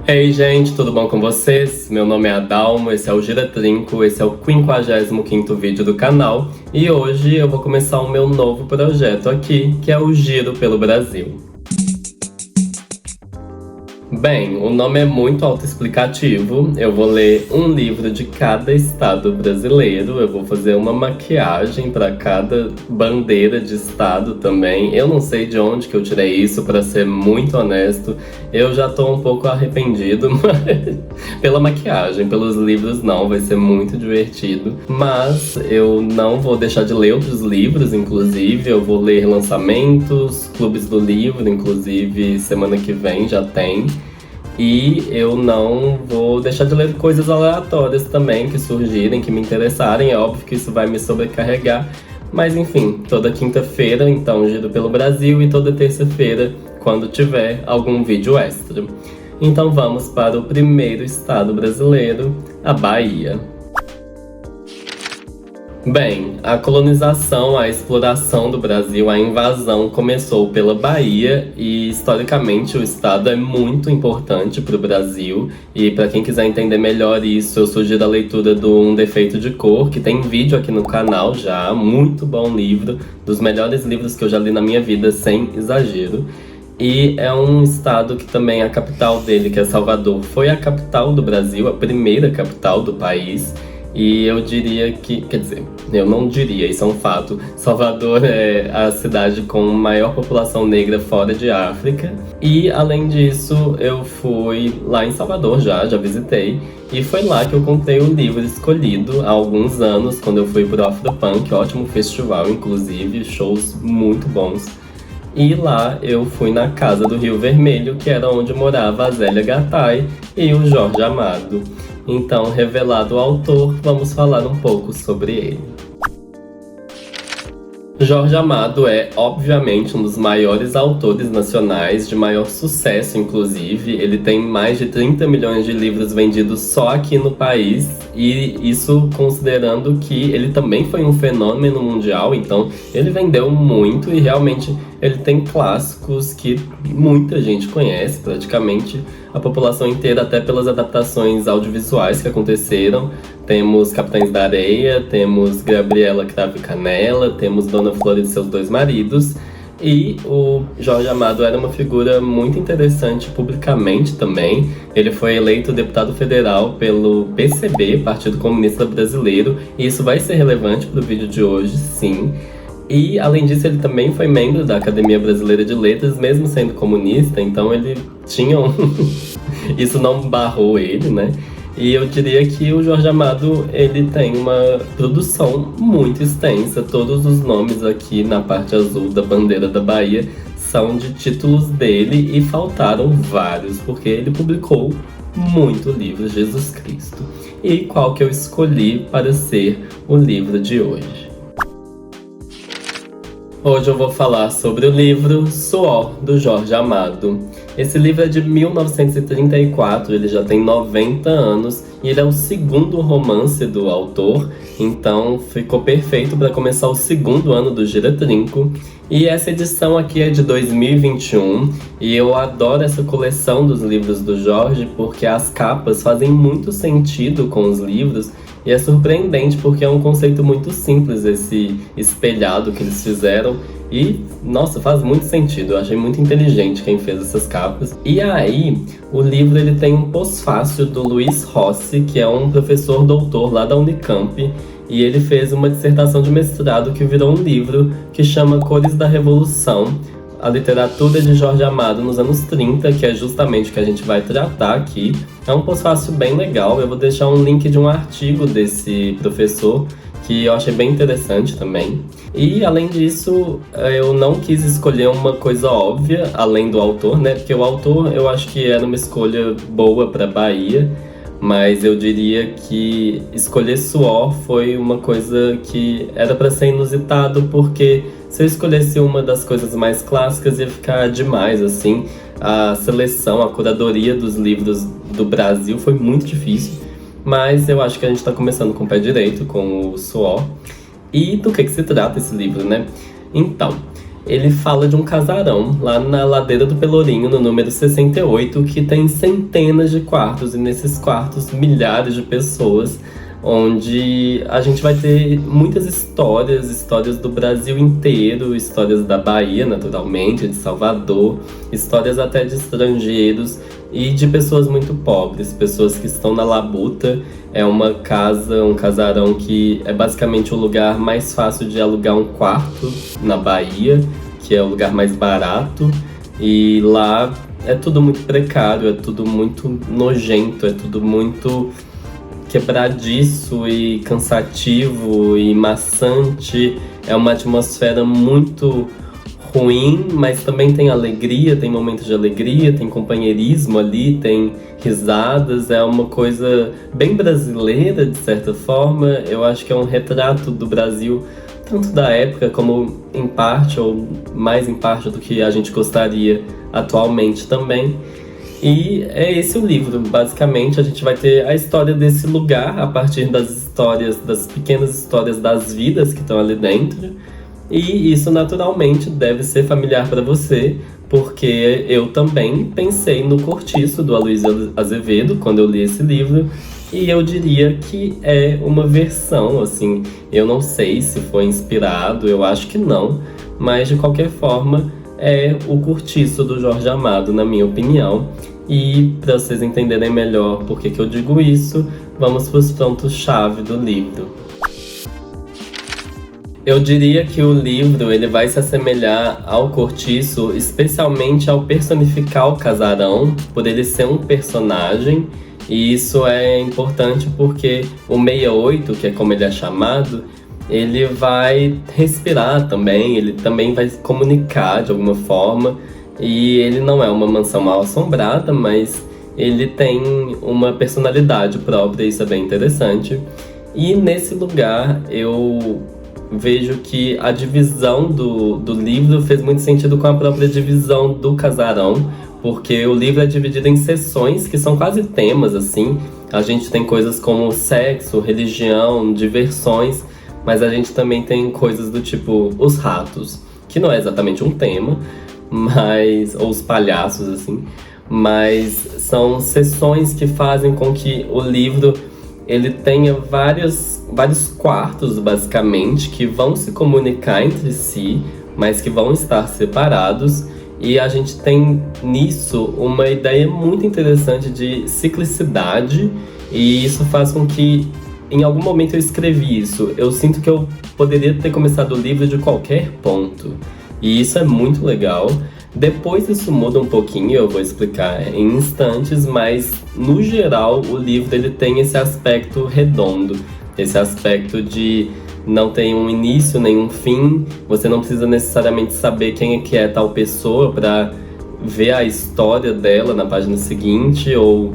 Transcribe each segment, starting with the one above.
Hey, gente, tudo bom com vocês? Meu nome é Adalmo, esse é o Gira Trinco, esse é o 55º vídeo do canal e hoje eu vou começar o meu novo projeto aqui, que é o Giro pelo Brasil. Bem, o nome é muito autoexplicativo. Eu vou ler um livro de cada estado brasileiro. Eu vou fazer uma maquiagem para cada bandeira de estado também. Eu não sei de onde que eu tirei isso, para ser muito honesto. Eu já tô um pouco arrependido, mas pela maquiagem, pelos livros não, vai ser muito divertido. Mas eu não vou deixar de ler outros livros, inclusive. Eu vou ler lançamentos, clubes do livro, inclusive semana que vem já tem. E eu não vou deixar de ler coisas aleatórias também que surgirem, que me interessarem. É óbvio que isso vai me sobrecarregar. Mas enfim, toda quinta-feira, então, Giro pelo Brasil, e toda terça-feira, quando tiver algum vídeo extra. Então vamos para o primeiro estado brasileiro, a Bahia. Bem, a colonização, a exploração do Brasil, a invasão começou pela Bahia e, historicamente, o estado é muito importante para o Brasil. E para quem quiser entender melhor isso, eu sugiro a leitura do Um Defeito de Cor, que tem vídeo aqui no canal já, muito bom livro, dos melhores livros que eu já li na minha vida, sem exagero. E é um estado que também a capital dele, que é Salvador, foi a capital do Brasil, a primeira capital do país. E eu diria que, quer dizer, eu não diria, isso é um fato. Salvador é a cidade com maior população negra fora de África. E, além disso, eu fui lá em Salvador já visitei. E foi lá que eu comprei o livro escolhido há alguns anos, quando eu fui pro Afropunk, ótimo festival, inclusive, shows muito bons. E lá eu fui na Casa do Rio Vermelho, que era onde morava a Zélia Gattai e o Jorge Amado. Então, revelado o autor, vamos falar um pouco sobre ele. Jorge Amado é, obviamente, um dos maiores autores nacionais, de maior sucesso, inclusive. Ele tem mais de 30 milhões de livros vendidos só aqui no país, e isso considerando que ele também foi um fenômeno mundial, então ele vendeu muito e realmente ele tem clássicos que muita gente conhece, praticamente a população inteira, até pelas adaptações audiovisuais que aconteceram. Temos Capitães da Areia, temos Gabriela Cravo e Canela, temos Dona Flor e seus dois maridos. E o Jorge Amado era uma figura muito interessante publicamente também. Ele foi eleito deputado federal pelo PCB, Partido Comunista Brasileiro, e isso vai ser relevante para o vídeo de hoje, sim. E, além disso, ele também foi membro da Academia Brasileira de Letras, mesmo sendo comunista, então ele tinha um... Isso não barrou ele, né? E eu diria que o Jorge Amado, ele tem uma produção muito extensa. Todos os nomes aqui na parte azul da bandeira da Bahia são de títulos dele e faltaram vários, porque ele publicou muito livro, Jesus Cristo. E qual que eu escolhi para ser o livro de hoje? Hoje eu vou falar sobre o livro Suor, do Jorge Amado. Esse livro é de 1934, ele já tem 90 anos e ele é o segundo romance do autor, então ficou perfeito para começar o segundo ano do Gira Trinco. E essa edição aqui é de 2021 e eu adoro essa coleção dos livros do Jorge porque as capas fazem muito sentido com os livros. E é surpreendente porque é um conceito muito simples esse espelhado que eles fizeram. E, nossa, faz muito sentido. Eu achei muito inteligente quem fez essas capas. E aí, o livro ele tem um pós-fácil do Luiz Rossi, que é um professor doutor lá da Unicamp. E ele fez uma dissertação de mestrado que virou um livro que chama Cores da Revolução, a literatura de Jorge Amado nos anos 30, que é justamente o que a gente vai tratar aqui. É um pós-fácil bem legal, eu vou deixar um link de um artigo desse professor, que eu achei bem interessante também. E, além disso, eu não quis escolher uma coisa óbvia, além do autor, né? Porque o autor, eu acho que era uma escolha boa para Bahia, mas eu diria que escolher Suor foi uma coisa que era para ser inusitado, porque se eu escolhesse uma das coisas mais clássicas ia ficar demais, assim. A seleção, a curadoria dos livros do Brasil foi muito difícil, mas eu acho que a gente está começando com o pé direito, com o Suor. E do que se trata esse livro, né? Então, ele fala de um casarão lá na Ladeira do Pelourinho, no número 68, que tem centenas de quartos, e nesses quartos milhares de pessoas, onde a gente vai ter muitas histórias, histórias do Brasil inteiro, histórias da Bahia, naturalmente, de Salvador, histórias até de estrangeiros e de pessoas muito pobres, pessoas que estão na labuta. É uma casa, um casarão que é basicamente o lugar mais fácil de alugar um quarto na Bahia, que é o lugar mais barato, e lá é tudo muito precário, é tudo muito nojento, é tudo muito quebradiço e cansativo e maçante. É uma atmosfera muito ruim, mas também tem alegria, tem momentos de alegria, tem companheirismo ali, tem risadas. É uma coisa bem brasileira, de certa forma. Eu acho que é um retrato do Brasil, tanto da época como em parte, ou mais em parte do que a gente gostaria atualmente também. E é esse o livro. Basicamente, a gente vai ter a história desse lugar a partir das histórias, das pequenas histórias das vidas que estão ali dentro. E isso, naturalmente, deve ser familiar para você, porque eu também pensei no Cortiço, do Aloysio Azevedo, quando eu li esse livro. E eu diria que é uma versão, assim, eu não sei se foi inspirado, eu acho que não, mas de qualquer forma é o Cortiço do Jorge Amado, na minha opinião. E para vocês entenderem melhor por que eu digo isso, vamos para os pontos-chave do livro. Eu diria que o livro ele vai se assemelhar ao Cortiço, especialmente ao personificar o casarão, por ele ser um personagem. E isso é importante porque o 68, que é como ele é chamado, ele vai respirar também, ele também vai comunicar de alguma forma. E ele não é uma mansão mal assombrada, mas ele tem uma personalidade própria, isso é bem interessante. E nesse lugar eu vejo que a divisão do livro fez muito sentido com a própria divisão do casarão, porque o livro é dividido em seções que são quase temas, assim. A gente tem coisas como sexo, religião, diversões, mas a gente também tem coisas do tipo os ratos, que não é exatamente um tema, ou os palhaços, assim, mas são seções que fazem com que o livro ele tenha vários quartos, basicamente, que vão se comunicar entre si, mas que vão estar separados. E a gente tem nisso uma ideia muito interessante de ciclicidade, e isso faz com que, em algum momento eu escrevi isso, eu sinto que eu poderia ter começado o livro de qualquer ponto. E isso é muito legal. Depois isso muda um pouquinho, eu vou explicar em instantes, mas no geral o livro ele tem esse aspecto redondo, esse aspecto de não tem um início nem um fim. Você não precisa necessariamente saber quem é que é tal pessoa para ver a história dela na página seguinte ou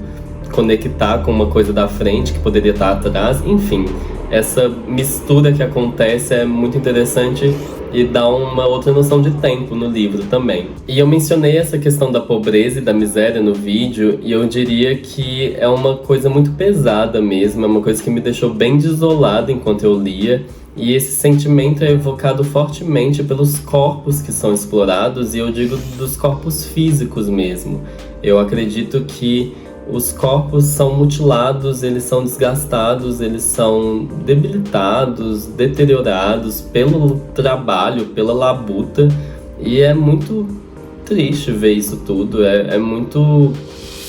conectar com uma coisa da frente que poderia estar atrás. Enfim, essa mistura que acontece é muito interessante e dá uma outra noção de tempo no livro também. E eu mencionei essa questão da pobreza e da miséria no vídeo, e eu diria que é uma coisa muito pesada mesmo, é uma coisa que me deixou bem desolado enquanto eu lia. E esse sentimento é evocado fortemente pelos corpos que são explorados, e eu digo dos corpos físicos mesmo. Eu acredito que os corpos são mutilados, eles são desgastados, eles são debilitados, deteriorados pelo trabalho, pela labuta. E é muito triste ver isso tudo, é muito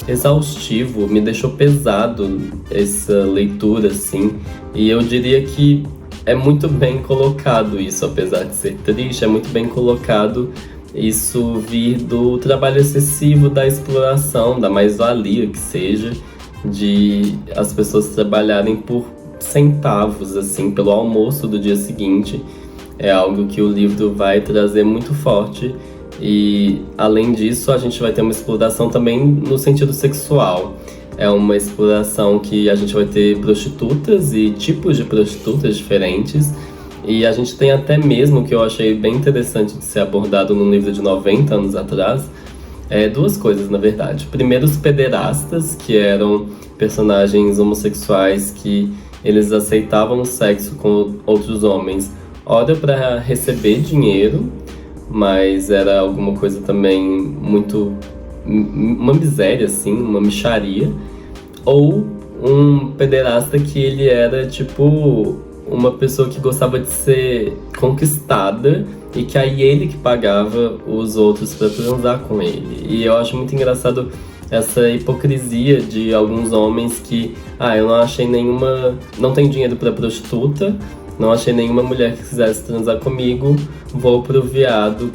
exaustivo, me deixou pesado essa leitura, assim. E eu diria que é muito bem colocado isso, apesar de ser triste, é muito bem colocado isso vir do trabalho excessivo, da exploração, da mais-valia que seja, de as pessoas trabalharem por centavos, assim, pelo almoço do dia seguinte. É algo que o livro vai trazer muito forte. E, além disso, a gente vai ter uma exploração também no sentido sexual. É uma exploração que a gente vai ter prostitutas e tipos de prostitutas diferentes. E a gente tem até mesmo, que eu achei bem interessante de ser abordado num livro de 90 anos atrás, duas coisas, na verdade. Primeiro, os pederastas, que eram personagens homossexuais que eles aceitavam o sexo com outros homens, ora para receber dinheiro, mas era alguma coisa também muito... uma miséria, assim, uma mixaria. Ou um pederasta que ele era, tipo, uma pessoa que gostava de ser conquistada e que aí ele que pagava os outros pra transar com ele. E eu acho muito engraçado essa hipocrisia de alguns homens que, eu não achei nenhuma... não tenho dinheiro pra prostituta, não achei nenhuma mulher que quisesse transar comigo, vou pro viado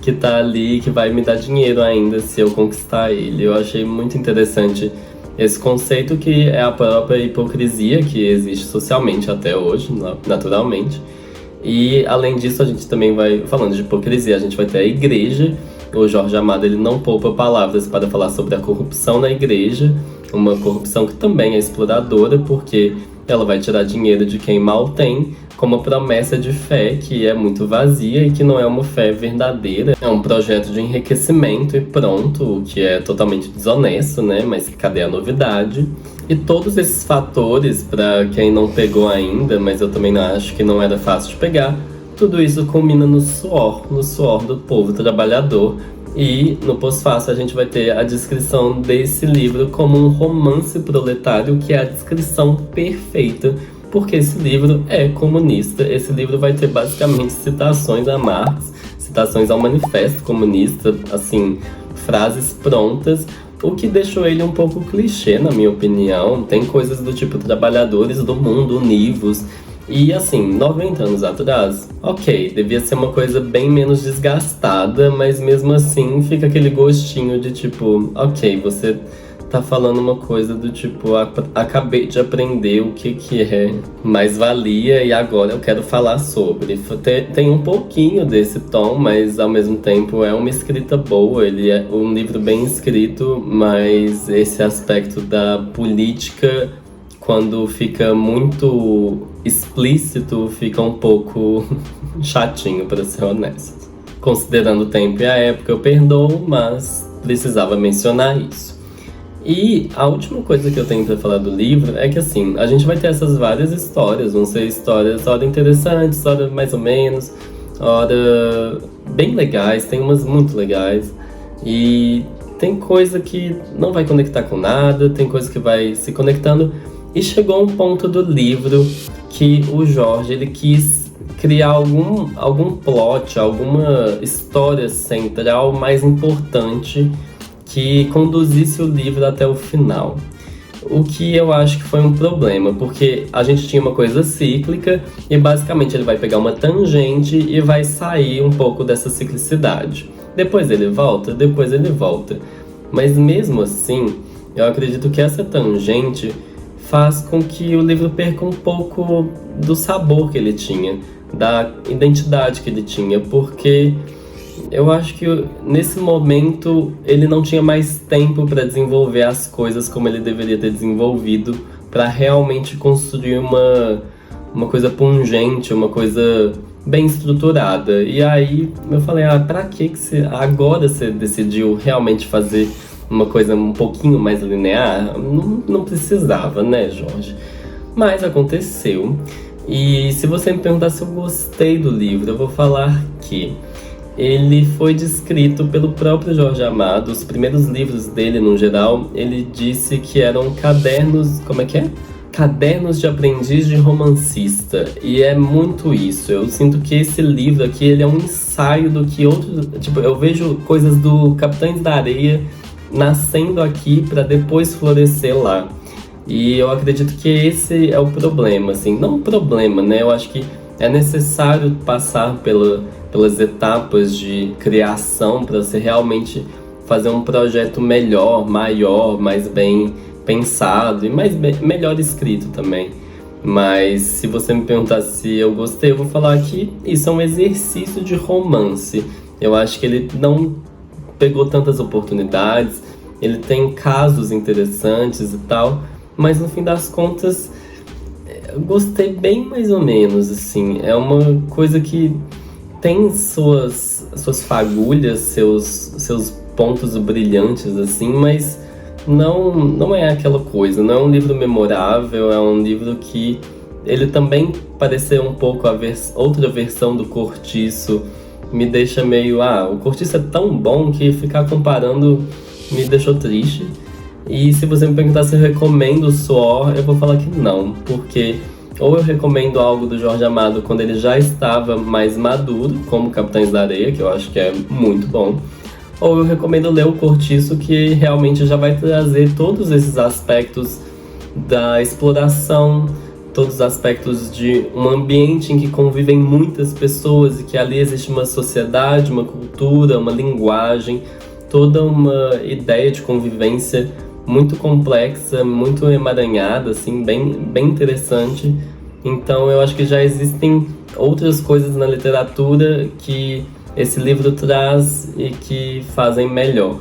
que tá ali, que vai me dar dinheiro ainda se eu conquistar ele. Eu achei muito interessante esse conceito, que é a própria hipocrisia que existe socialmente até hoje, naturalmente. E além disso, a gente também vai, falando de hipocrisia, a gente vai ter a igreja. O Jorge Amado, ele não poupa palavras para falar sobre a corrupção na igreja, uma corrupção que também é exploradora, porque ela vai tirar dinheiro de quem mal tem, com uma promessa de fé que é muito vazia e que não é uma fé verdadeira. É um projeto de enriquecimento e pronto, o que é totalmente desonesto, né? Mas cadê a novidade? E todos esses fatores, para quem não pegou ainda, mas eu também acho que não era fácil de pegar, tudo isso culmina no suor do povo trabalhador. E no pós-fácil a gente vai ter a descrição desse livro como um romance proletário, que é a descrição perfeita, porque esse livro é comunista. Esse livro vai ter basicamente citações a Marx, citações ao Manifesto Comunista, assim, frases prontas, o que deixou ele um pouco clichê, na minha opinião. Tem coisas do tipo trabalhadores do mundo univos. E assim, 90 anos atrás, ok, devia ser uma coisa bem menos desgastada, mas mesmo assim fica aquele gostinho de tipo, ok, você tá falando uma coisa do tipo, acabei de aprender o que é mais-valia e agora eu quero falar sobre. Tem um pouquinho desse tom, mas ao mesmo tempo é uma escrita boa, ele é um livro bem escrito, mas esse aspecto da política, quando fica muito explícito, fica um pouco chatinho, para ser honesto. Considerando o tempo e a época, eu perdoo, mas precisava mencionar isso. E a última coisa que eu tenho para falar do livro é que, assim, a gente vai ter essas várias histórias, vão ser histórias, ora interessantes, ora mais ou menos, ora bem legais, tem umas muito legais, e tem coisa que não vai conectar com nada, tem coisa que vai se conectando. E chegou um ponto do livro que o Jorge, ele quis criar algum plot, alguma história central mais importante que conduzisse o livro até o final. O que eu acho que foi um problema, porque a gente tinha uma coisa cíclica e basicamente ele vai pegar uma tangente e vai sair um pouco dessa ciclicidade. Depois ele volta. Mas mesmo assim, eu acredito que essa tangente faz com que o livro perca um pouco do sabor que ele tinha, da identidade que ele tinha, porque eu acho que nesse momento ele não tinha mais tempo para desenvolver as coisas como ele deveria ter desenvolvido, para realmente construir uma coisa pungente, uma coisa bem estruturada. E aí eu falei, pra que agora você decidiu realmente fazer uma coisa um pouquinho mais linear? Não precisava, né, Jorge? Mas aconteceu. E se você me perguntar se eu gostei do livro, eu vou falar que ele foi descrito pelo próprio Jorge Amado. Os primeiros livros dele, no geral, ele disse que eram cadernos... Como é que é? Cadernos de aprendiz de romancista. E é muito isso. Eu sinto que esse livro aqui, ele é um ensaio do que outros... Tipo, eu vejo coisas do Capitães da Areia nascendo aqui para depois florescer lá. E eu acredito que esse é o problema, assim. Não o problema, né? Eu acho que é necessário passar pelas etapas de criação para você realmente fazer um projeto melhor, maior, mais bem pensado e melhor escrito também. Mas se você me perguntar se eu gostei, eu vou falar que isso é um exercício de romance. Eu acho que ele não pegou tantas oportunidades, ele tem casos interessantes e tal, mas no fim das contas eu gostei bem mais ou menos, assim. É uma coisa que tem suas fagulhas, seus pontos brilhantes, assim, mas não é aquela coisa, não é um livro memorável, é um livro que ele também pareceu um pouco outra versão do Cortiço, me deixa meio, o Cortiço é tão bom que ficar comparando me deixou triste. E se você me perguntar se eu recomendo o Suor, eu vou falar que não, porque ou eu recomendo algo do Jorge Amado quando ele já estava mais maduro, como Capitães da Areia, que eu acho que é muito bom, ou eu recomendo ler o Cortiço, que realmente já vai trazer todos esses aspectos da exploração, todos os aspectos de um ambiente em que convivem muitas pessoas e que ali existe uma sociedade, uma cultura, uma linguagem, toda uma ideia de convivência muito complexa, muito emaranhada, assim, bem interessante. Então eu acho que já existem outras coisas na literatura que esse livro traz e que fazem melhor.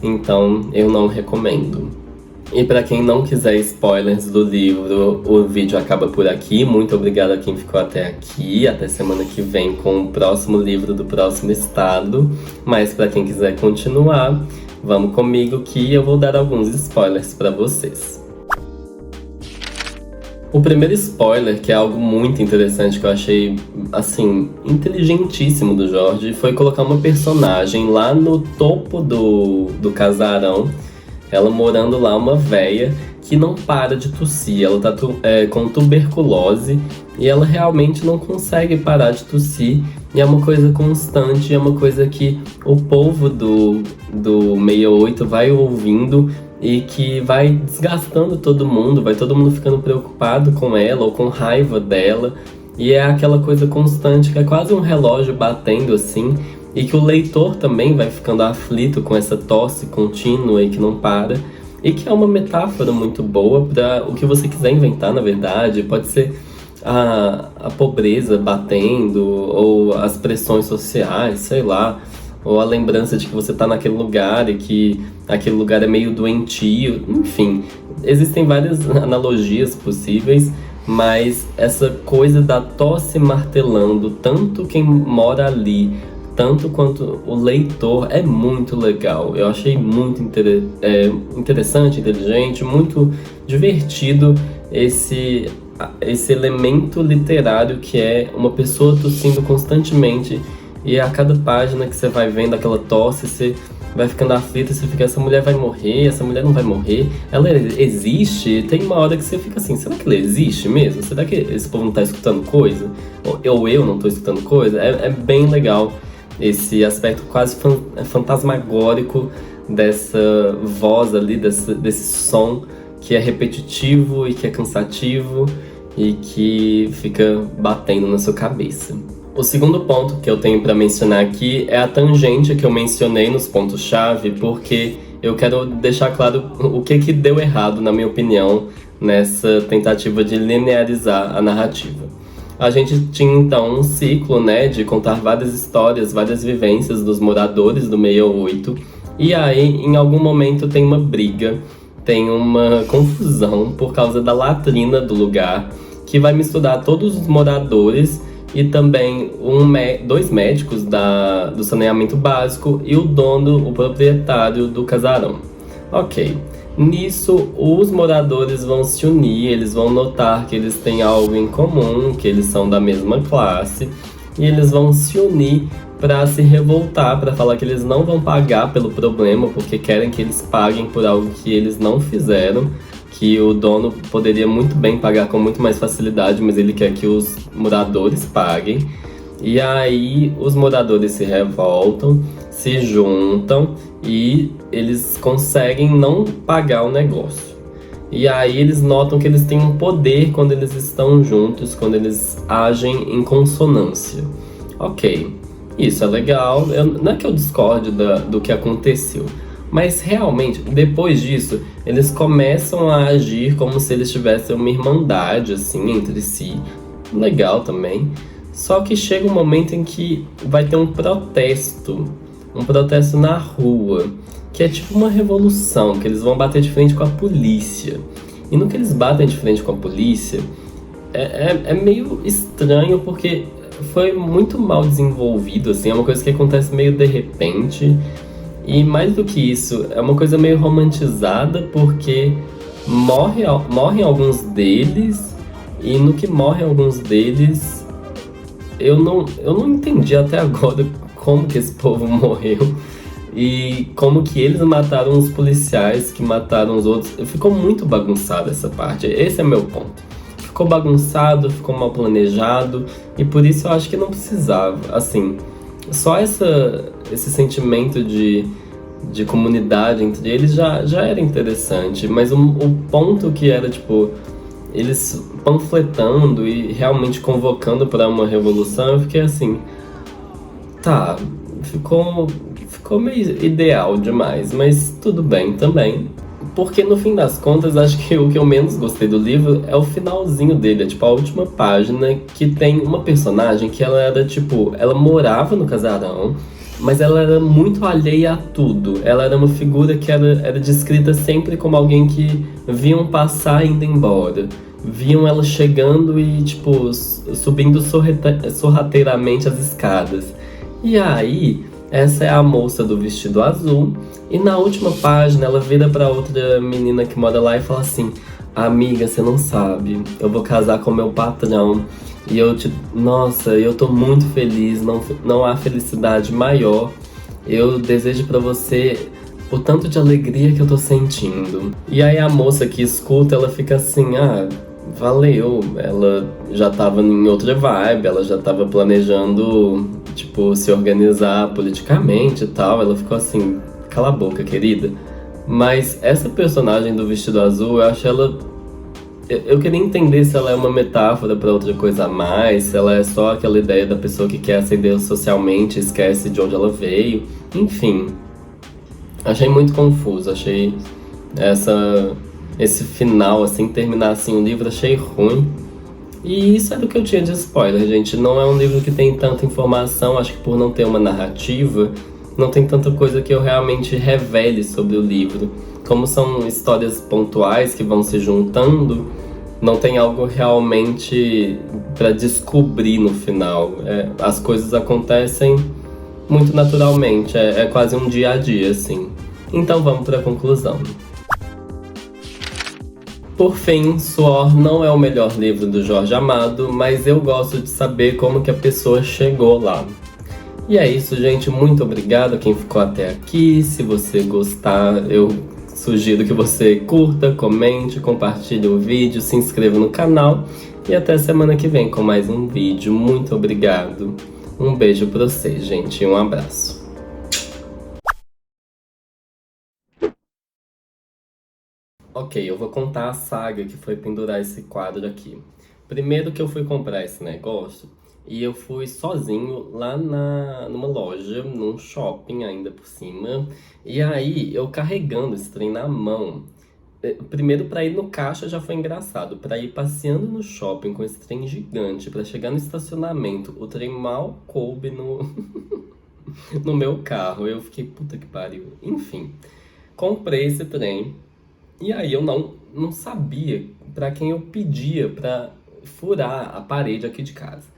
Então eu não recomendo. E para quem não quiser spoilers do livro, o vídeo acaba por aqui. Muito obrigado a quem ficou até aqui. Até semana que vem com o próximo livro do próximo estado. Mas para quem quiser continuar, vamos comigo que eu vou dar alguns spoilers para vocês. O primeiro spoiler, que é algo muito interessante que eu achei, assim, inteligentíssimo do Jorge, foi colocar uma personagem lá no topo do casarão, ela morando lá, uma véia que não para de tossir. Ela tá com tuberculose e ela realmente não consegue parar de tossir. E é uma coisa constante, é uma coisa que o povo do 68 vai ouvindo e que vai desgastando todo mundo, vai todo mundo ficando preocupado com ela ou com raiva dela. E é aquela coisa constante que é quase um relógio batendo assim. E que o leitor também vai ficando aflito com essa tosse contínua e que não para. E que é uma metáfora muito boa para o que você quiser inventar, na verdade. Pode ser a pobreza batendo, ou as pressões sociais, sei lá. Ou a lembrança de que você tá naquele lugar e que aquele lugar é meio doentio. Enfim, existem várias analogias possíveis. Mas essa coisa da tosse martelando, tanto quem mora ali, tanto quanto o leitor, é muito legal. Eu achei muito interessante, inteligente, muito divertido esse elemento literário que é uma pessoa tossindo constantemente. E a cada página que você vai vendo aquela tosse, você vai ficando aflito, você fica, essa mulher vai morrer, essa mulher não vai morrer, ela existe? Tem uma hora que você fica assim, será que ela existe mesmo? Será que esse povo não tá escutando coisa? Ou eu não tô escutando coisa? É bem legal esse aspecto quase fantasmagórico dessa voz ali, desse som que é repetitivo e que é cansativo e que fica batendo na sua cabeça. O segundo ponto que eu tenho para mencionar aqui é a tangente que eu mencionei nos pontos-chave, porque eu quero deixar claro o que deu errado, na minha opinião, nessa tentativa de linearizar a narrativa. A gente tinha então um ciclo, né, de contar várias histórias, várias vivências dos moradores do 68, e aí em algum momento tem uma briga, tem uma confusão por causa da latrina do lugar, que vai misturar todos os moradores e também dois médicos do saneamento básico e o dono, o proprietário do casarão. Ok. Nisso, os moradores vão se unir, eles vão notar que eles têm algo em comum, que eles são da mesma classe, e eles vão se unir para se revoltar, para falar que eles não vão pagar pelo problema, porque querem que eles paguem por algo que eles não fizeram, que o dono poderia muito bem pagar com muito mais facilidade, mas ele quer que os moradores paguem. E aí os moradores se revoltam, se juntam e eles conseguem não pagar o negócio. E aí eles notam que eles têm um poder quando eles estão juntos, quando eles agem em consonância. Ok, isso é legal, não é que eu discorde do que aconteceu, mas realmente, depois disso, eles começam a agir como se eles tivessem uma irmandade, assim, entre si. Legal também. Só que chega um momento em que vai ter um protesto na rua, que é tipo uma revolução, que eles vão bater de frente com a polícia. E no que eles batem de frente com a polícia, é meio estranho, porque foi muito mal desenvolvido, assim, é uma coisa que acontece meio de repente. E mais do que isso, é uma coisa meio romantizada, porque morrem alguns deles, e no que morrem alguns deles, eu não entendi até agora como que esse povo morreu e como que eles mataram os policiais que mataram os outros. Ficou muito bagunçada essa parte, esse é meu ponto. Ficou bagunçado, ficou mal planejado e por isso eu acho que não precisava. Assim, só esse sentimento de comunidade entre eles já era interessante, mas o ponto que era, tipo, eles panfletando e realmente convocando para uma revolução, eu fiquei assim, tá, ficou meio ideal demais, mas tudo bem também. Porque no fim das contas, acho que o que eu menos gostei do livro é o finalzinho dele, é tipo a última página que tem uma personagem que ela era tipo, ela morava no casarão, mas ela era muito alheia a tudo. Ela era uma figura que era descrita sempre como alguém que viam passar e indo embora. Viam ela chegando e, tipo, subindo sorrateiramente as escadas. E aí, essa é a moça do vestido azul. E na última página, ela vira pra outra menina que mora lá e fala assim: amiga, você não sabe, eu vou casar com meu patrão. E nossa, eu tô muito feliz, não há felicidade maior. Eu desejo pra você o tanto de alegria que eu tô sentindo. E aí a moça que escuta, ela fica assim, ah, valeu. Ela já tava em outra vibe, ela já tava planejando, tipo, se organizar politicamente e tal. Ela ficou assim, cala a boca, querida. Mas essa personagem do vestido azul, eu acho ela. Eu queria entender se ela é uma metáfora para outra coisa a mais, se ela é só aquela ideia da pessoa que quer ascender socialmente e esquece de onde ela veio. Enfim, achei muito confuso, achei essa, esse final, assim, terminar assim o livro, achei ruim. E isso é do que eu tinha de spoiler, gente. Não é um livro que tem tanta informação, acho que por não ter uma narrativa, não tem tanta coisa que eu realmente revele sobre o livro. Como são histórias pontuais que vão se juntando, não tem algo realmente para descobrir no final. As coisas acontecem muito naturalmente, é quase um dia a dia, assim. Então vamos para a conclusão. Por fim, Suor não é o melhor livro do Jorge Amado, mas eu gosto de saber como que a pessoa chegou lá. E é isso, gente. Muito obrigado a quem ficou até aqui. Se você gostar, eu sugiro que você curta, comente, compartilhe o vídeo, se inscreva no canal. E até semana que vem com mais um vídeo. Muito obrigado. Um beijo pra vocês, gente. E um abraço. Ok, eu vou contar a saga que foi pendurar esse quadro aqui. Primeiro que eu fui comprar esse negócio e eu fui sozinho lá numa loja, num shopping ainda por cima. E aí eu carregando esse trem na mão. Primeiro pra ir no caixa já foi engraçado. Pra ir passeando no shopping com esse trem gigante, pra chegar no estacionamento, o trem mal coube no meu carro. Eu fiquei, puta que pariu. Enfim, comprei esse trem. E aí eu não sabia pra quem eu pedia pra furar a parede aqui de casa.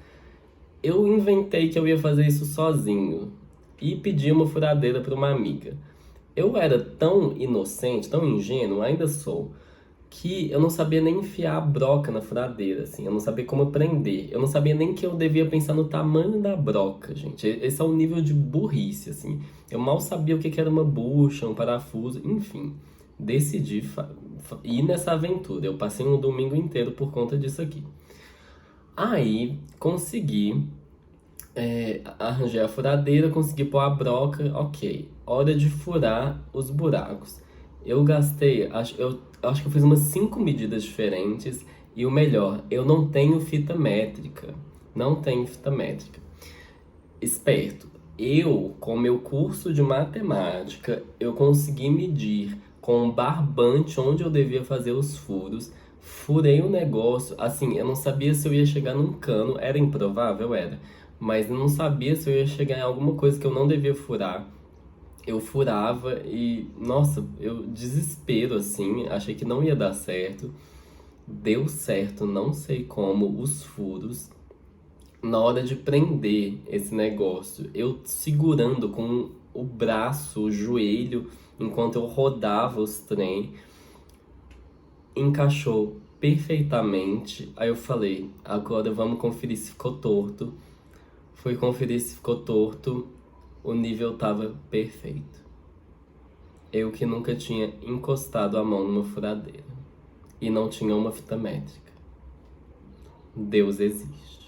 Eu inventei que eu ia fazer isso sozinho e pedi uma furadeira pra uma amiga. Eu era tão inocente, tão ingênuo, ainda sou, que eu não sabia nem enfiar a broca na furadeira, assim, eu não sabia como prender, eu não sabia nem que eu devia pensar no tamanho da broca, gente. Esse é o nível de burrice, assim. Eu mal sabia o que que era uma bucha, um parafuso, enfim. Decidi ir nessa aventura. Eu passei um domingo inteiro por conta disso aqui. Aí consegui, arranjei a furadeira, consegui pôr a broca, ok. Hora de furar os buracos. Eu gastei, eu acho que eu fiz umas 5 medidas diferentes. E o melhor, eu não tenho fita métrica. Não tenho fita métrica. Esperto. Eu, com meu curso de matemática, eu consegui medir com um barbante onde eu devia fazer os furos. Furei o negócio, assim, eu não sabia se eu ia chegar num cano, era improvável, era, mas eu não sabia se eu ia chegar em alguma coisa que eu não devia furar. Eu furava e, nossa, eu desespero, assim, achei que não ia dar certo. Deu certo, não sei como, os furos na hora de prender esse negócio, eu segurando com o braço, o joelho, enquanto eu rodava os trem, encaixou perfeitamente. Aí eu falei, agora vamos conferir se ficou torto. Fui conferir se ficou torto. O nível tava perfeito. Eu que nunca tinha encostado a mão numa furadeira e não tinha uma fita métrica. Deus existe.